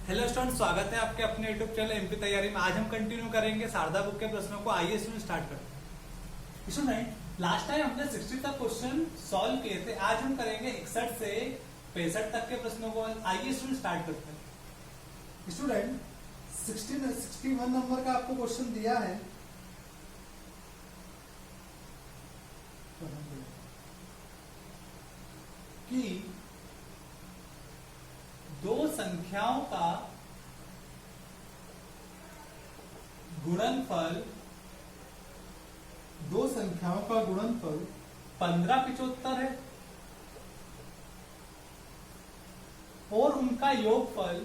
Hello student, स्वागत है आपके अपने यूट्यूब चैनल एमपी तैयारी में। आज हम कंटिन्यू करेंगे शारदा बुक के प्रश्नों को। आइए स्टूडेंट स्टार्ट करते हैं। स्टूडेंट लास्ट टाइम हमने 60 तक क्वेश्चन सॉल्व किए थे। आज हम करेंगे 61 से 65 तक के प्रश्नों को। आइए स्टूडेंट स्टार्ट करते हैं। स्टूडेंट 61 नंबर का आपको क्वेश्चन दिया है। कि दो संख्याओं का गुणनफल 1575 है और उनका योगफल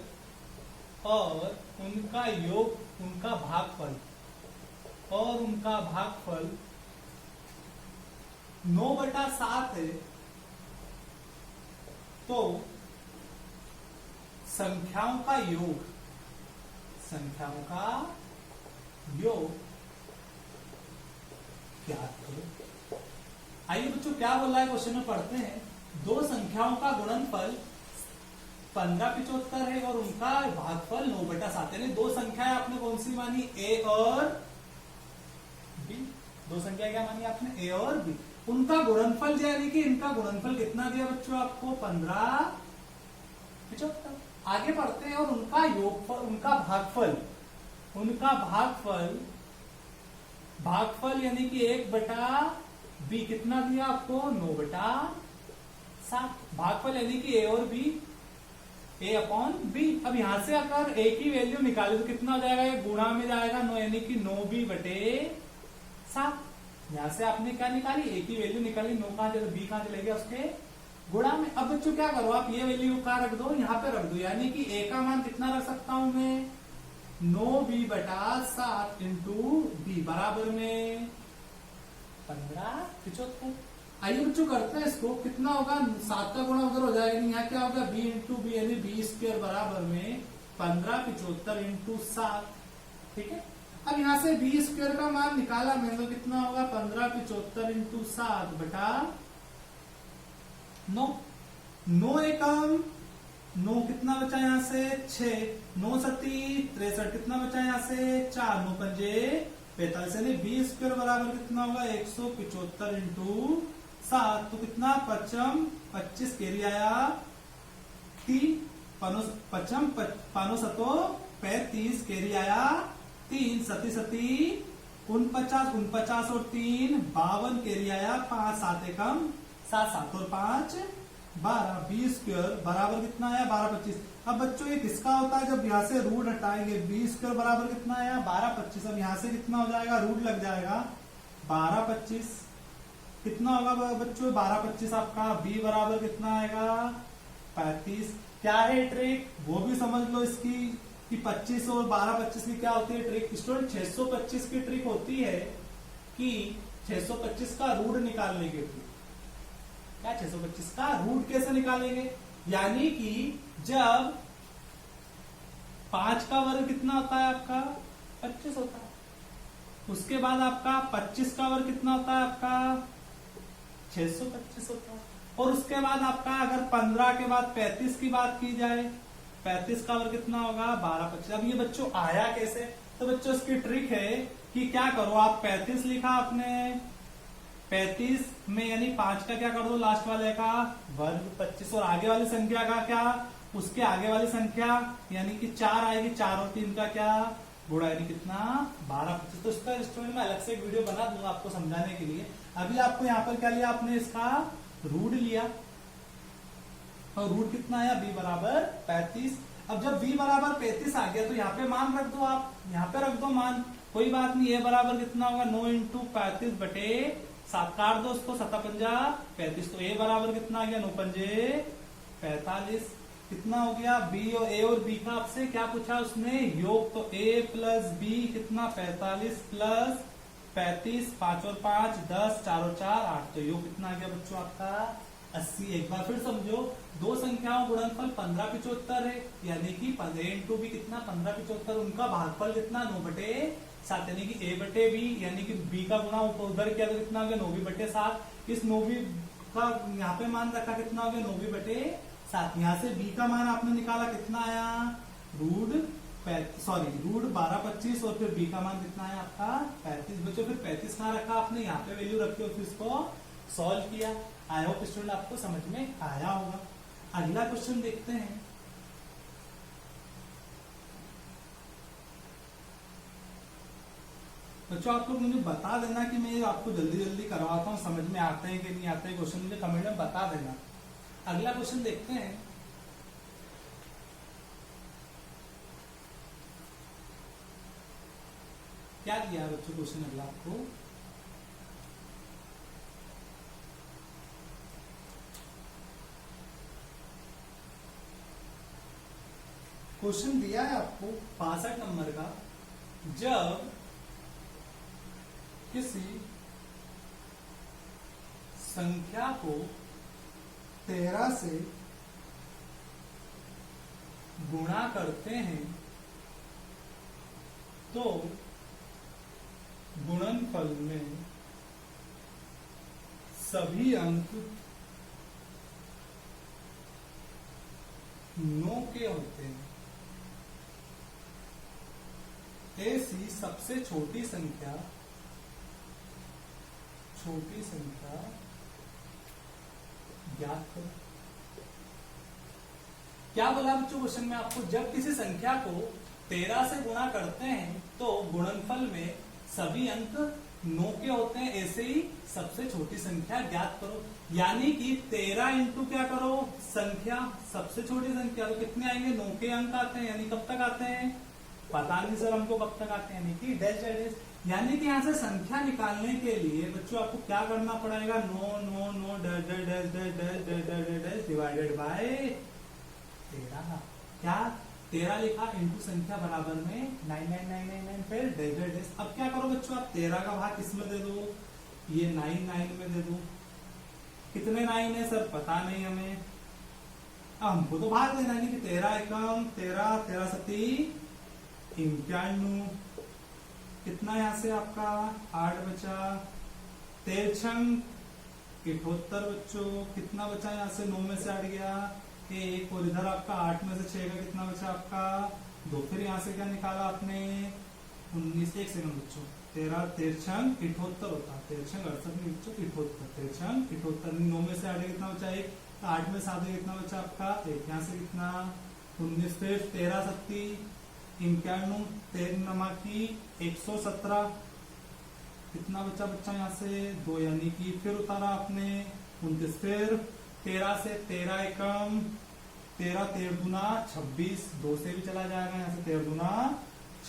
उनका भागफल 9/7 है। तो संख्याओं का योग क्या है? आइए बच्चों, क्या बोल रहा है क्वेश्चन में पढ़ते हैं। दो संख्याओं का गुणनफल 1575 है और उनका भागफल 9/7। यानी दो संख्याएं आपने कौन सी मानी? ए और बी। दो संख्या क्या मानी आपने? ए और बी। उनका गुणनफल यानी कि इनका गुणनफल कितना दिया बच्चों आपको? 1575। आगे बढ़ते हैं। और उनका योगफल, उनका भागफल यानी कि 1/b कितना दिया आपको? 9/7। भागफल यानी कि ए और बी, A/b। अब यहां से अगर ए की वैल्यू निकाले तो कितना हो जाएगा? ये गुणा में जाएगा 9 यानी कि 9b/7। यहां से आपने क्या निकाली? ए की वैल्यू निकाली। 9 कहां चले? बी कहां चले गया? उसके गुणा में। अब बच्चों क्या करो, आप ये वैल्यू कहां रख दो? यहाँ पे रख दो। यानी कि ए का मान कितना रख सकता हूं मैं? 9b/7 इंटू बी बराबर में 1575। आइए बच्चों करते हैं इसको। कितना होगा? 7 का गुणा उधर हो जाएगा। यहाँ क्या होगा? b इंटू बी यानी b² बराबर में 1575 इंटू 7। ठीक है। अब यहाँ से b² का मान निकाला मैंने तो कितना होगा? 1575 इंटू 7/9। 9 एकम 9 कितना बचा यहाँ से? 6। 9 सती 63 कितना बचा यहाँ से? 4। 9 पंजे 45 यानी b² बराबर कितना होगा? 175 इंटू 7। तो कितना? 25 कैरी आया 3। 5 सतो 35 कैरी आया 3। सती 49 और 3 52 कैरी आया 5। 7 एकम 7 7 और 5 12। b² बराबर कितना आया? 12/25। अब बच्चों ये किसका होता है? जब यहाँ से रूट हटाएंगे b² बराबर कितना आया? 12/25। अब यहाँ से कितना हो जाएगा? रूट लग जाएगा 12/25। कितना होगा बच्चों? 12/25 आपका। b बराबर कितना आएगा? 35। क्या है ट्रिक? वो भी समझ लो इसकी कि 25 और 12/25 की क्या होती है ट्रिक। स्टूडेंट 625 की ट्रिक होती है कि 625 का रूट निकालने की ट्रिक। क्या 625 का रूट कैसे निकालेंगे? यानी कि जब 5 का वर्ग कितना होता है आपका? 25 होता है। उसके बाद आपका 25 का वर्ग कितना होता है आपका? 625 होता है। और उसके बाद आपका अगर 15 के बाद 35 की बात की जाए, 35 का वर्ग कितना होगा? 12/25। अब ये बच्चों आया कैसे? तो बच्चों इसकी ट्रिक है कि क्या करो, आप 35 लिखा आपने, 35 में यानी 5 का क्या कर दो? लास्ट वाले का वर्ग 25 और आगे वाली संख्या का क्या? उसके आगे वाली संख्या यानी कि 4 आएगी। 4 और 3 का क्या? गुणा यानी कितना? 12/25। तो इसका स्टूडेंट में अलग से एक वीडियो बना दूंगा आपको समझाने के लिए। अभी आपको यहाँ पर क्या लिया आपने? इसका रूट लिया और रूट कितना आया? b बराबर 35। अब जब b बराबर 35 आ गया तो यहाँ पे मान रख दो। आप यहाँ पे रख दो मान, कोई बात नहीं। a बराबर कितना होगा? 9 इंटू 35/7 काट दो उसको। 7×5 35। तो a बराबर कितना आ गया? 9 पंजे 45। कितना हो गया? b और a और b का आपसे क्या पूछा उसने? योग। तो a प्लस b कितना? 45 प्लस 35। 5 और 5 10, 4 और 4 8। तो योग कितना आ गया बच्चों आपका? 80। एक बार फिर समझो, दो संख्याओं गुणनफल 1575 है यानी कि a इंटू बी कितना? 1575। उनका भागफल कितना? 9/7 यानी कि a/b यानी कि b का गुणा उधर किया तो कितना हो गया? 9b/7। इस 9b का यहाँ पे मान रखा कितना हो गया? 9b/7। यहाँ से b का मान आपने निकाला कितना आया? रूट 12/25 और फिर बी का मान कितना है आपका 35। बच्चों फिर 35 कहाँ रखा आपने, यहाँ पे वैल्यू रखी और फिर इसको सॉल्व किया। आई होप स्टूडेंट आपको समझ में आया होगा। अगला क्वेश्चन देखते हैं। बच्चों आप लोग मुझे बता देना कि मैं आपको जल्दी जल्दी करवाता हूँ, समझ में आते हैं कि नहीं आते हैं क्वेश्चन, मुझे कमेंट में बता देना। अगला क्वेश्चन देखते हैं। क्या दिया है बच्चों क्वेश्चन अगला आपको, क्वेश्चन दिया है आपको 65 नंबर का। जब किसी संख्या को 13 से गुणा करते हैं तो गुणनफल में सभी अंक 9 के होते हैं। ऐसी सबसे छोटी संख्या ज्ञात करो। क्या बोला बच्चों क्वेश्चन में आपको, जब किसी संख्या को 13 से गुणा करते हैं तो गुणनफल में सभी अंक 9 के होते हैं, ऐसे ही सबसे छोटी संख्या ज्ञात करो। यानी कि 13 इंटू क्या करो संख्या, सबसे छोटी संख्या, तो कितने आएंगे 9 के अंक आते हैं। यानी कब तक आते हैं पता नहीं सर हमको कब तक आते हैं, यानी कि डैश डैश। यानी कि यहां से संख्या निकालने के लिए बच्चों आपको क्या करना पड़ेगा, 9 dash dash dash dash dash dash dash dash divided by 13। क्या 13 लिखा इंटू संख्या बराबर में 99999 फिर डैश डैश डैश। अब क्या करो बच्चों, आप 13 का भाग किसमें दे दो, ये 9 में दे दो। कितने 9 है सर पता नहीं हमें, हमको तो भाग देना नहीं कि 13 एकम 13 13 सती 91। कितना यहां से आपका 8 बचा, 13 78 बच्चों। कितना बचा यहाँ से 9 में से 8 गया 1, और इधर आपका 8 में से 6 का कितना बचा आपका 2। फिर यहाँ से क्या निकाला आपने 19। 1 सेकंड बच्चों, 13 13 78 होता, 13 68 नहीं बच्चों 78, 13 78 9 में से 8 कितना बचा 1, 8 में 7 कितना बचा आपका 1, यहाँ से कितना 19, फिर 13 सत्ती 91, 13 नमाकी 117। कितना बचा बच्चा यहाँ से 2, यानी कि फिर उतारा आपने 29, फिर 13 से 13 एकम 13 13 दूना 26, 2 से भी चला जाएगा यहाँ से 13 दूना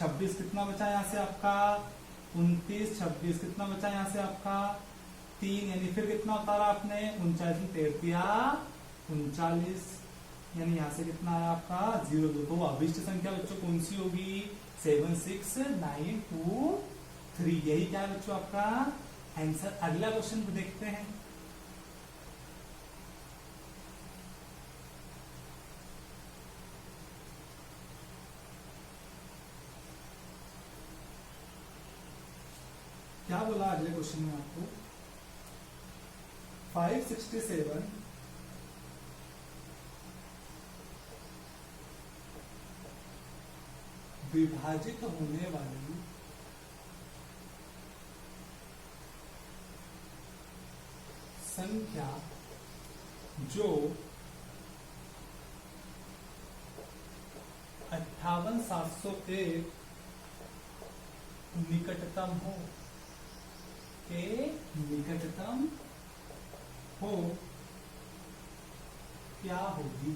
26। कितना बचा यहाँ से आपका 29, 26 कितना बचा यहाँ से आपका 3, यानी फिर कितना उतारा आपने 39 में 13 39, यानी यहाँ से कितना आया आपका 0 2। तो अभिष्ट संख्या बच्चों कौन सी होगी 76923। यही क्या है बच्चों आपका आंसर। अगला क्वेश्चन देखते हैं। क्या बोला अगले क्वेश्चन में आपको, 567 विभाजित होने वाली संख्या जो 58701 निकटतम हो के निकटतम हो क्या होगी,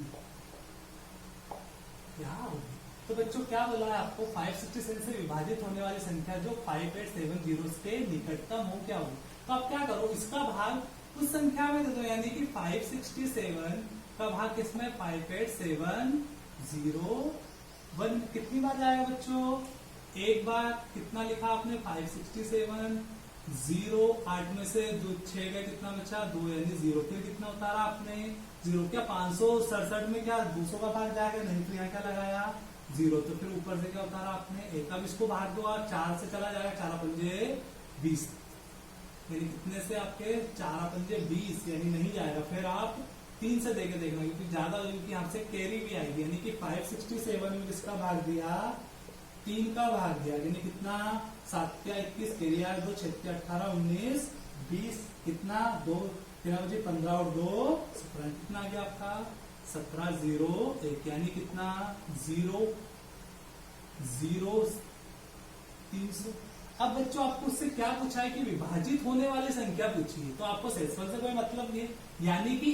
क्या होगी। तो बच्चों क्या बोला है आपको, 567 से विभाजित होने वाली संख्या जो 5870 के निकटतम हो क्या होगी। तो आप क्या करो, इसका भाग उस संख्या में दे दो, यानी कि 567 का भाग किसमें 58701। कितनी बार जाएगा बच्चों, एक बार। कितना लिखा आपने 567 0, 8 में से 6 का कितना बचा 2, यानी 0। फिर कितना उतारा आपने 0, क्या 567 में क्या 200 का भाग जाएगा, नहीं तो यहाँ क्या लगाया 0। तो फिर ऊपर से क्या उतारा आपने 1। अब इसको भाग दो, 4 से चला जाएगा, 4 पंजे 20, यानी कितने से आपके 4 पंजे 20, यानी नहीं जाएगा। फिर आप 3 से देके देखना, क्योंकि ज्यादा क्योंकि हमसे कैरी भी आएगी, यानी कि 567 में किसका भाग दिया, 3 का भाग दिया, यानी कितना 7 या 21 कैरी आया 2 6 18 19 20 कितना 2 13 बजे 15 और 2 17 कितना आ गया आपका 17 0 1 यानी कितना 0 0 300। अब बच्चों आपको उससे क्या पूछा है कि विभाजित होने वाली संख्या पूछी है, तो आपको शेषफल से कोई मतलब नहीं है, यानी कि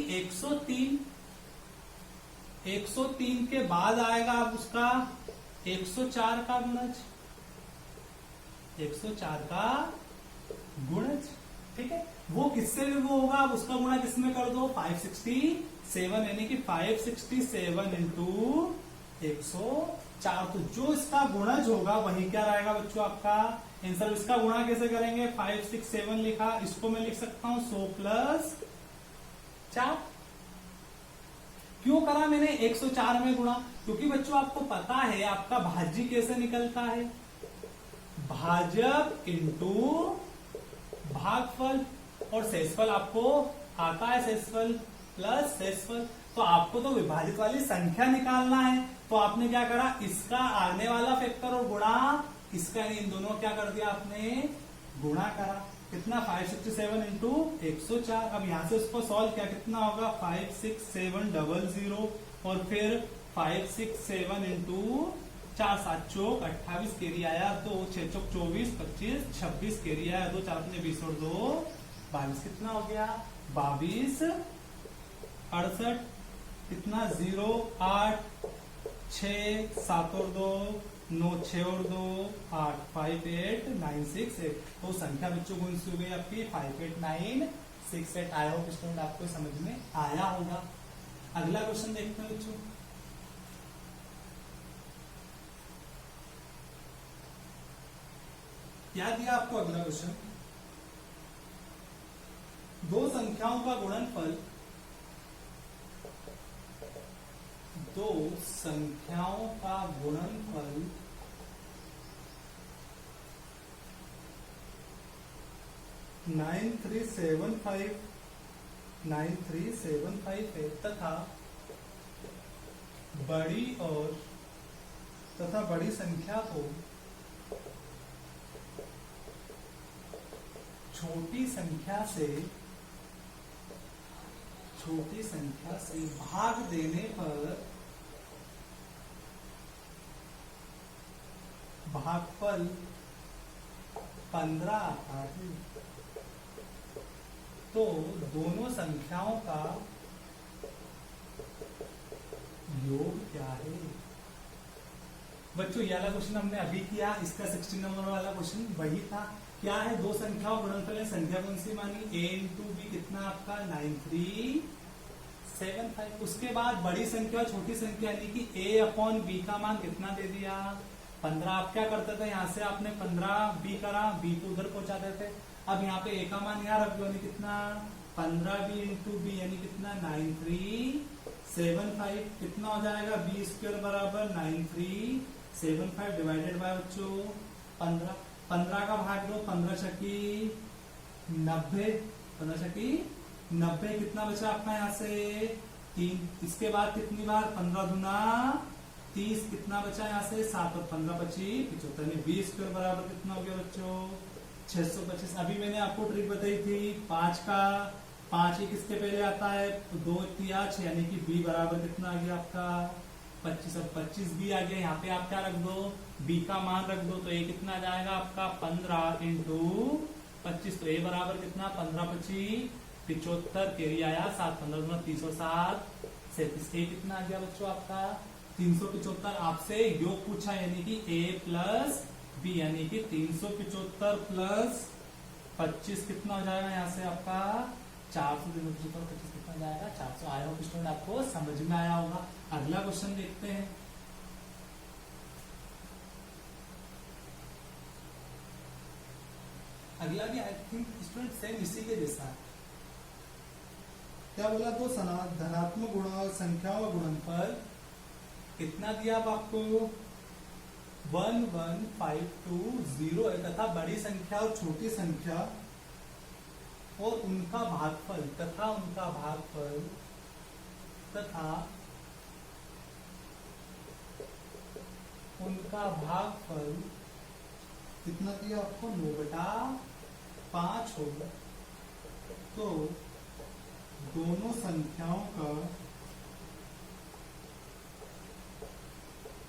103 के बाद आएगा अब उसका 104 का गुणज, 104 का गुणज, ठीक है। वो किससे भी वो होगा, अब उसका गुणा किसमें कर दो 567, यानी कि 567 इंटू 104, तो जो इसका गुणज होगा वही क्या रहेगा बच्चों आपका आंसर। इसका गुणा कैसे करेंगे, 567 लिखा, इसको मैं लिख सकता हूं 100 प्लस 4। क्यों करा मैंने 104 में गुणा, क्योंकि बच्चों आपको पता है आपका भाज्य कैसे निकलता है, भाजक इंटू भागफल, और शेषफल आपको आता है शेषफल प्लस शेषफल, तो आपको तो विभाजित वाली संख्या निकालना है, तो आपने क्या करा, इसका आने वाला फैक्टर और गुणा इसका, इन दोनों क्या कर दिया आपने गुणा करा, कितना 567 इंटू 104। अब यहां से उसको सॉल्व किया, कितना होगा 56700 और फिर 567 इंटू 4 7 चौक 28 कैरी आया, 2 6 चौक 24 25 26 कैरी आया, 2 4 अपने 20 और 2 22, कितना हो गया 22 68, कितना 0 8 6 7 और 2 9 6 और 2 8 5 8 9 6 8, तो संख्या बच्चों कौन सी हो गई आपकी 58968। आया हो स्टूडेंट, आपको समझ में आया होगा। अगला क्वेश्चन देखते हैं बच्चों, क्या दिया आपको अगला क्वेश्चन, दो संख्याओं का गुणनफल, दो संख्याओं का गुणनफल 9375 है तथा बड़ी संख्या को छोटी संख्या से भाग देने पर भागफल 15 आता है, तो दोनों संख्याओं का योग क्या है। बच्चों ये वाला क्वेश्चन हमने अभी किया, इसका 16 नंबर वाला क्वेश्चन वही था। क्या है, दो संख्याओं गुणनफल है, संख्या कौन सी मानी a इंटू बी, कितना आपका 9375। उसके बाद बड़ी संख्या छोटी संख्या, यानी कि a अपॉन बी का मान कितना दे दिया 15। आप क्या करते थे, यहाँ से आपने 15 बी करा, बी को उधर पहुंचा देते। अब यहाँ पे a का मान यहाँ रख दो, यानी कितना 15 बी इंटू बी, यानी कितना 9375, कितना हो जाएगा बी स्क्वायर बराबर 9375 डिवाइडेड बाय बच्चों 15 का भाग दो, 15 छकी 90, 15 छकी 90, कितना बचा आपका यहाँ से 3। इसके बाद कितनी बार 15 दूना 30, कितना बचा यहाँ से 7 और 15 25 75, 20 स्क्वायर बराबर कितना हो गया बच्चों 625। अभी मैंने आपको ट्रिक बताई थी 5 का 5 ही किसके पहले आता है, 2 3 6, यानी कि बी बराबर कितना आ गया आपका 25। अब 25 बी आ गया, यहाँ पे आप क्या रख दो बी का मान रख दो, तो ए कितना आ जाएगा आपका 15 इंटू 25, तो ए बराबर कितना 15 25 75 कैरी आया 7 15 30 और 7 37, ए कितना आ गया बच्चों आपका 375। आपसे योग पूछा, यानी कि a प्लस बी, यानी कि 375 प्लस 25 कितना हो जाएगा यहाँ से आपका 400, 375 कितना जाएगा 400। आया हो स्टूडेंट, आपको समझ में आया होगा। अगला क्वेश्चन देखते हैं, अगला भी आई थिंक स्टूडेंट सेम इसी के जैसा है। क्या बोला, दो धनात्मक संख्याओं का गुणनफल कितना दिया अब आपको 11520 है तथा बड़ी संख्या और छोटी संख्या और उनका भागफल तथा उनका भागफल कितना दिया आपको? 9/5 होगा। तो दोनों संख्याओं का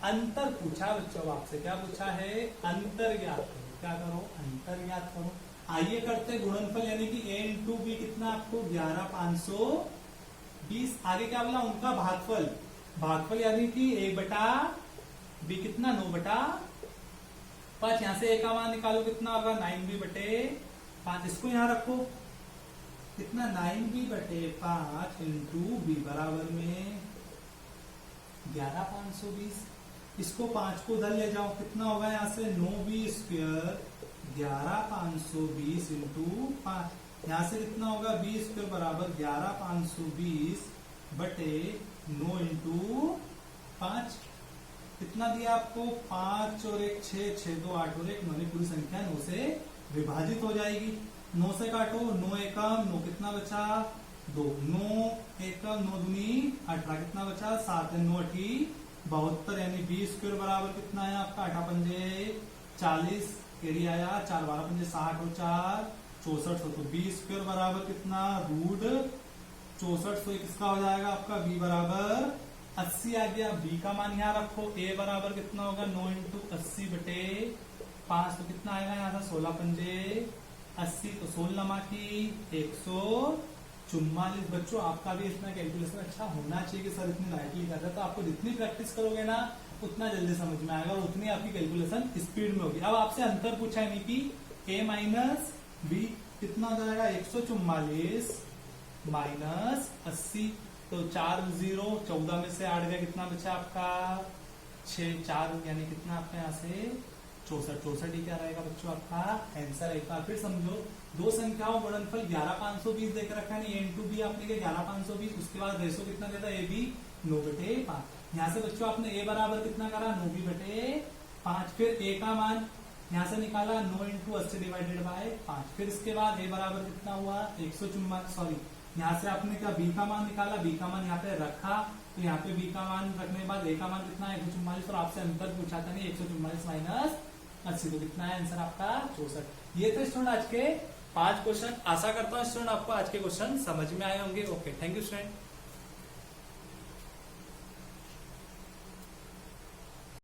अंतर पूछा बच्चों आपसे। क्या पूछा है? अंतर ज्ञात करो। क्या करो? अंतर ज्ञात करो। आइए करते हैं गुणनफल, यानी कि a इंटू बी कितना आपको? 11,520। आगे क्या बोला? उनका भागफल। भागफल यानी कि a बटा बी कितना? 9/5। यहां से a का मान निकालो, कितना होगा? 9b/5। इसको यहां रखो, कितना? 9b/5 इंटू बी बराबर में 11,520। इसको 5 को उधर ले जाओ, कितना होगा? यहां से 9b² 11,520 इंटू 5। यहां से कितना होगा? b² बराबर 11,520/9 इंटू 5। कितना दिया आपको? 5 और 1 6, 6 2 8 और 1 9। पूरी संख्या 9 से विभाजित हो जाएगी। 9 से काटो, 9 एकम 9, कितना बचा? 2। 9 एकम 9 दूनी 18, कितना बचा? 7। 9 8 72, यानी b² बराबर कितना है आपका? 8 पंजे 40, एरिया आया 4 12 पंजे 60 और 4 64। तो b² बराबर कितना? √64। तो किसका हो जाएगा आपका? b बराबर 80 आ गया। b का मान यहाँ रखो, a बराबर कितना होगा? 9 इंटू 80/5। तो कितना आएगा यहाँ से? 16 पंजे 80। तो 16 नमा की 144। बच्चों आपका भी इसमें कैलकुलेशन अच्छा होना चाहिए कि सर इतनी लाइटली कर रहे हैं। तो आपको जितनी प्रैक्टिस करोगे ना उतना जल्दी समझ में आएगा और उतनी आपकी कैलकुलेशन स्पीड में होगी। अब आपसे अंतर पूछा है कि a माइनस बी कितना हो जाएगा? 144 माइनस 80। तो 4 0 14 में से 8 गया, कितना बचा आपका? 6 4, यानी कितना आपका यहाँ से 64। 64 ही क्या रहेगा बच्चों आपका आंसर। एक बार फिर समझो, दो संख्याओं गुणनफल 11,520 देकर रखा है। a इंटू बी आपने किया 11,520, उसके बाद रेशो कितना देता है? a b 9/5। यहाँ से बच्चों आपने a बराबर कितना करा? 9b/5। फिर a का मान यहाँ से निकाला 9 इंटू 80/5। फिर इसके बाद a बराबर कितना हुआ? 144। सॉरी, यहाँ से आपने क्या b का मान निकाला, b का मान यहाँ पे रखा। तो यहाँ पे b का मान रखने के बाद a का मान कितना है? 144। और आपसे अंतर पूछा था नहीं, 144 माइनस 80। तो कितना है आंसर आपका? 64। ये थे स्टूडेंट आज के 5 क्वेश्चन। आशा करता हूँ स्टूडेंट आपको आज के क्वेश्चन समझ में आए होंगे। Okay, thank you student.